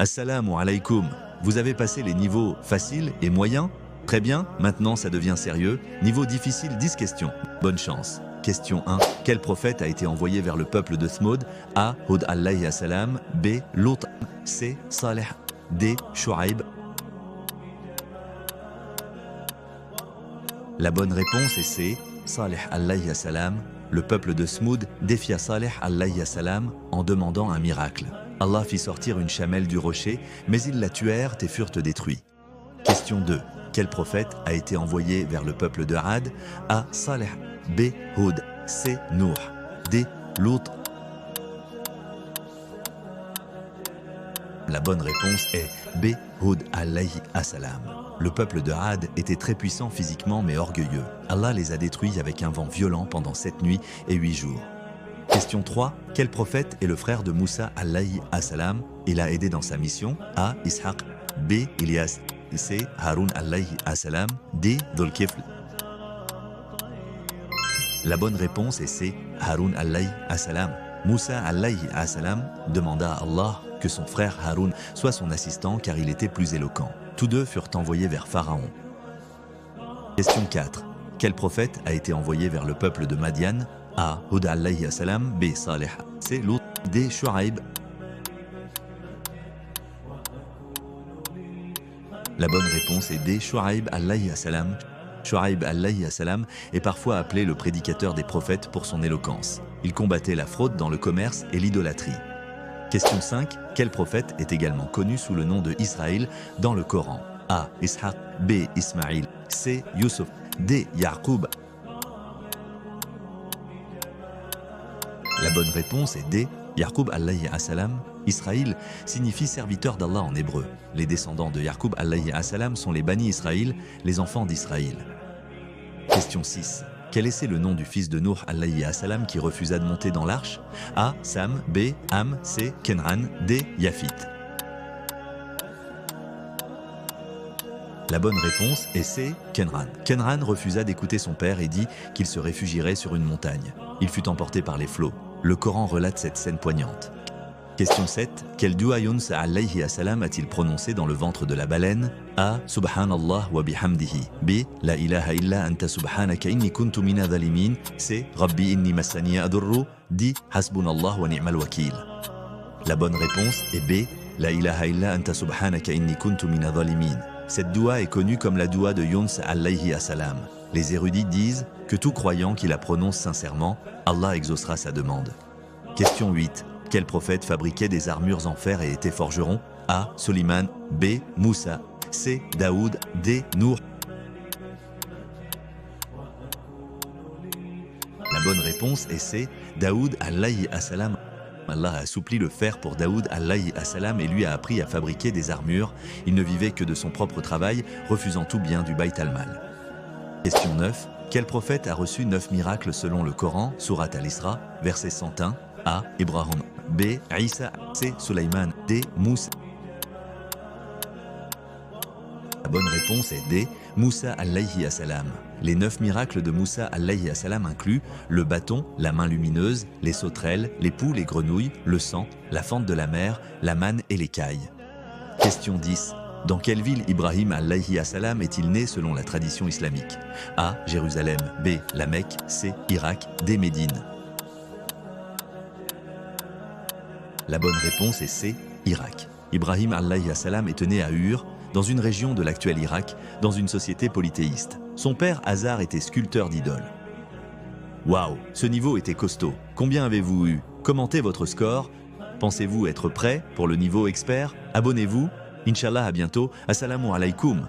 Assalamu alaikum. Vous avez passé les niveaux faciles et moyens? Très bien, maintenant ça devient sérieux. Niveau difficile, 10 questions. Bonne chance. Question 1. Quel prophète a été envoyé vers le peuple de Thmoud? A. Hud alayhi salam. B. Lut. C. Saleh. D. Shu'aib. La bonne réponse est C. Saleh alayhi salam. Le peuple de Thmoud défia Saleh alayhi salam en demandant un miracle. Allah fit sortir une chamelle du rocher, mais ils la tuèrent et furent détruits. Question 2. Quel prophète a été envoyé vers le peuple de Had? A. Saleh. B. Hud. C. Nuh. D. Lut. La bonne réponse est B. Hud alayhi salam. Le peuple de Had était très puissant physiquement mais orgueilleux. Allah les a détruits avec un vent violent pendant 7 nuits et 8 jours. Question 3. Quel prophète est le frère de Moussa alayhi salam? Il a aidé dans sa mission? A. Ishaq. B. Ilyas. C. Haroun alayhi salam. D. Dhul-Kifl. La bonne réponse est C. Haroun alayhi salam. Moussa alayhi salam demanda à Allah que son frère Haroun soit son assistant car il était plus éloquent. Tous deux furent envoyés vers Pharaon. Question 4. Quel prophète a été envoyé vers le peuple de Madian? A. Hud alayhi salam. B. Saleh. C. Lut. D. Shu'aib. La bonne réponse est D. Shu'aib alayhi salam. Shu'aib alayhi salam est parfois appelé le prédicateur des prophètes pour son éloquence. Il combattait la fraude dans le commerce et l'idolâtrie. Question 5. Quel prophète est également connu sous le nom de Israël dans le Coran? A. Ishaq. B. Ismaïl. C. Yusuf. D. Yaqub. La bonne réponse est D. Yaqub alayhi salam. Israël signifie serviteur d'Allah en hébreu. Les descendants de Yaqub alayhi salam sont les Bani Israël, les enfants d'Israël. Question 6. Quel est le nom du fils de Nuh alayhi salam qui refusa de monter dans l'arche? A. Sam. B. Ham. C. Kenran. D. Yafit. La bonne réponse est C. Kenran. Kenran refusa d'écouter son père et dit qu'il se réfugierait sur une montagne. Il fut emporté par les flots. Le Coran relate cette scène poignante. Question 7. Quel dua Yunus alayhi salam a-t-il prononcé dans le ventre de la baleine? A. Subhanallah wa bihamdihi. B. La ilaha illa anta subhanaka inni kuntu mina dhalimin. C. Rabbi inni massani adurru. D. Hasbunallah wa ni'mal wakil. La bonne réponse est B. La ilaha illa anta subhanaka inni kuntu mina dhalimin. Cette dua est connue comme la dua de Yunus alayhi salam. Les érudits disent que tout croyant qui la prononce sincèrement, Allah exaucera sa demande. Question 8. Quel prophète fabriquait des armures en fer et était forgeron? A. Soliman. B. Moussa. C. Daoud. D. Nour. La bonne réponse est C. Daoud alayhi salam. Allah a assoupli le fer pour Daoud alayhi salam et lui a appris à fabriquer des armures. Il ne vivait que de son propre travail, refusant tout bien du Bayt al-Mal. Question 9. Quel prophète a reçu 9 miracles selon le Coran? Surat al-Isra, verset 101. A. Ibrahim. B. Isa. C. Sulaiman. D. Moussa. La bonne réponse est D. Moussa alayhi salam. Les 9 miracles de Moussa alayhi salam incluent le bâton, la main lumineuse, les sauterelles, les poules, les grenouilles, le sang, la fente de la mer, la manne et l'écaille. Question 10. Dans quelle ville Ibrahim alayhi salam est-il né selon la tradition islamique? A. Jérusalem. B. La Mecque. C. Irak. D. Médine. La bonne réponse est C. Irak. Ibrahim alayhi salam est né à Ur, dans une région de l'actuel Irak, dans une société polythéiste. Son père Hazar était sculpteur d'idoles. Waouh, ce niveau était costaud. Combien avez-vous eu? Commentez votre score. Pensez-vous être prêt pour le niveau expert? Abonnez-vous. Inch'Allah, à bientôt. Assalamu alaikum.